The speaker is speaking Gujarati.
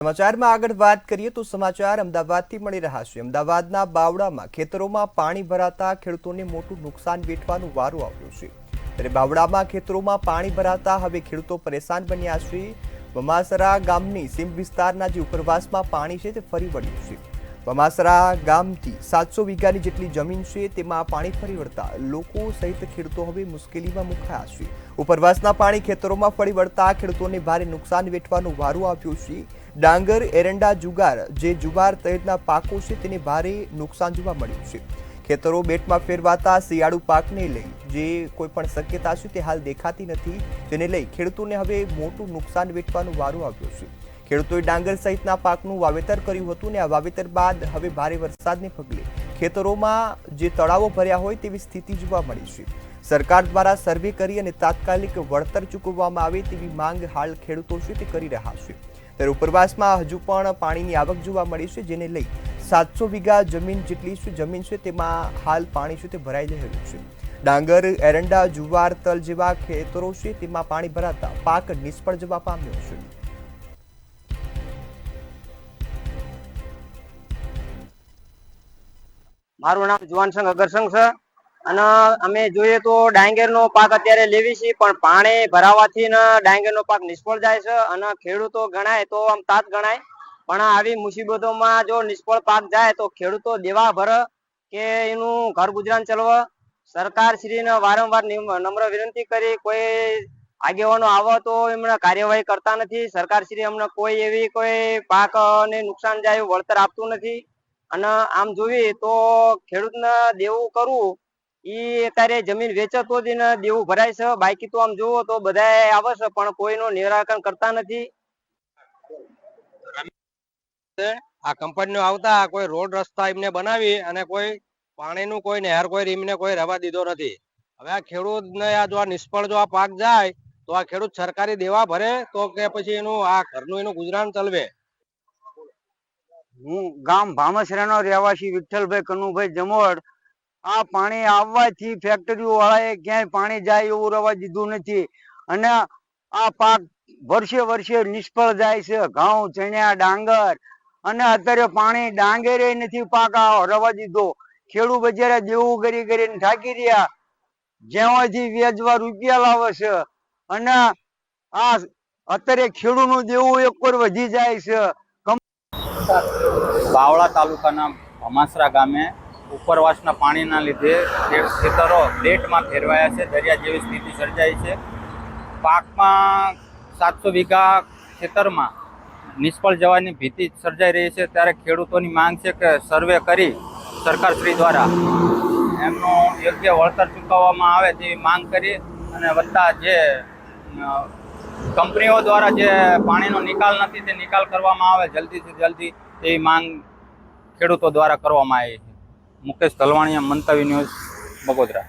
સમાચારમાં આગળ વાત કરીએ તો સમાચાર અમદાવાદથી મળી રહ્યા છે। અમદાવાદના બાવળામાં ખેતરોમાં પાણી ભરાતા ખેડૂતોને મોટું નુકસાન વેઠવાનો વારો આવ્યો છે। ત્યારે બાવળામાં ખેતરોમાં પાણી ભરાતા હવે ખેડૂતો પરેશાન બન્યા છે। વમાસરા ગામની સીમ વિસ્તારના જે ઉપરવાસમાં પાણી છે તે ફરી વળ્યું છે। વમાસરા ગામથી 700 વીઘાની જેટલી જમીન છે તેમાં પાણી ફરી વળતા લોકો સહિત ખેડૂતો હવે મુશ્કેલીમાં મુકાયા છે। ઉપરવાસના પાણી ખેતરોમાં ફરી વળતા ખેડૂતોને ભારે નુકસાન વેઠવાનો વારો આવ્યો છે। ડાંગર, એરંડા, જુગાર જે જુવાર સહિતના પાકો છે તેને ભારે નુકસાન જોવા મળ્યું છે। ખેતરો બેટમાં ફેરવાતા શિયાળુ પાકને લઈ જે કોઈ પણ શક્યતા છે તે હાલ દેખાતી નથી, જેને લઈ ખેડૂતોને હવે મોટું નુકસાન વેઠવાનો વારો આવ્યો છે। ખેડૂતોએ ડાંગર સહિતના પાકનું વાવેતર કર્યું હતું અને આ વાવેતર બાદ હવે ભારે વરસાદને પગલે ખેતરોમાં જે તળાવો ભર્યા હોય તેવી સ્થિતિ જોવા મળી છે। સરકાર દ્વારા સર્વે કરી અને તાત્કાલિક વળતર ચૂકવવામાં આવે તેવી માંગ હાલ ખેડૂતો છે તે કરી રહ્યા છે। ત્યારે ઉપરવાસમાં હજુ પણ પાણીની આવક જોવા મળી છે, જેને લઈ 700 વીઘા જમીન જેટલી જમીન છે તેમાં હાલ પાણી છે તે ભરાઈ રહ્યું છે। ડાંગર, એરંડા, જુવાર, તલ જેવા ખેતરો છે તેમાં પાણી ભરાતા પાક નિષ્ફળ જવા પામ્યો છે। મારું નામ જુવાનસંગ અગરસંગ છે અને અમે જોઈએ તો ડાંગરનો પાક અત્યારે લેવી છે, પણ પાણી ભરાવાથી ડાંગરનો પાક નિષ્ફળ જાય છે અને ખેડૂતો ગણાય તો આમ તાત ગણાય, પણ આવી મુસીબતોમાં જો નિષ્ફળ પાક જાય તો ખેડૂતો દેવા ભરે કે એનું ઘર ગુજરાન ચલાવે। સરકાર શ્રીને વારંવાર નમ્ર વિનંતી કરી, કોઈ આગેવાનો આવે તો એમને કાર્યવાહી કરતા નથી। સરકાર શ્રી અમને કોઈ એવી કોઈ પાકને નુકસાન જાય એવું વળતર આપતું નથી અને આમ જોઈએ તો ખેડૂતને દેવું કરવું ઈ અત્યારે જમીન વેચે તો જ એને દેવું ભરાય છે, બાકી તો આમ જોવો તો બધા આવે છે પણ કોઈનું નિરાકરણ કરતા નથી। આ કંપનીઓ આવતા કોઈ રોડ રસ્તા એમને બનાવી અને કોઈ પાણીનું કોઈ નહેર કોઈ રીમને કોઈ રવા દીધો નથી। હવે આ ખેડૂતને જો આ નિષ્ફળ જો આ પાક જાય તો આ ખેડૂત સરકારી દેવા ભરે તો કે પછી એનું આ ઘરનું એનું ગુજરાન ચલવે। હું ગામ ભામસરાનો રહેવાસી વિઠ્ઠલભાઈ કનુભાઈ જમોડ। આ પાણી આવવાથી ફેક્ટરીઓ વાળાએ ક્યાંય પાણી જાય એવું રવા દીધું નથી અને આ પાક વર્ષે વર્ષે નિષ્ફળ જાય છે। ઘઉં, ચણ્યા, ડાંગર અને અત્યારે પાણી ડાંગરે નથી પાક રવા દીધો। ખેડૂત બજારે દેવું કરીને થાકી રહ્યા, જેમાંથી વેચવા રૂપિયા લાવે છે અને આ અત્યારે ખેડૂતનું દેવું એક પર વધી જાય છે। બાવળા તાલુકાના ભમાસરા ગામે ઉપરવાસના પાણીના લીધે ખેતરો પ્લેટમાં ફેરવાયા છે, દરિયા જેવી સ્થિતિ સર્જાઈ છે। પાકમાં 700 વીઘા ખેતરમાં નિષ્ફળ જવાની ભીતિ સર્જાઈ રહી છે। ત્યારે ખેડૂતોની માંગ છે કે સર્વે કરી સરકારશ્રી દ્વારા એમનું યોગ્ય વળતર ચૂકવવામાં આવે તેવી માંગ કરી અને વધતા જે કંપનીઓ દ્વારા જે પાણીનો નિકાલ નથી તે નિકાલ કરવામાં આવે જલ્દીથી જલ્દી એવી માંગ ખેડૂતો દ્વારા કરવામાં આવી છે। મુકેશ ધલવાણીયા, મંતવ્ય ન્યૂઝ, બગોદરા।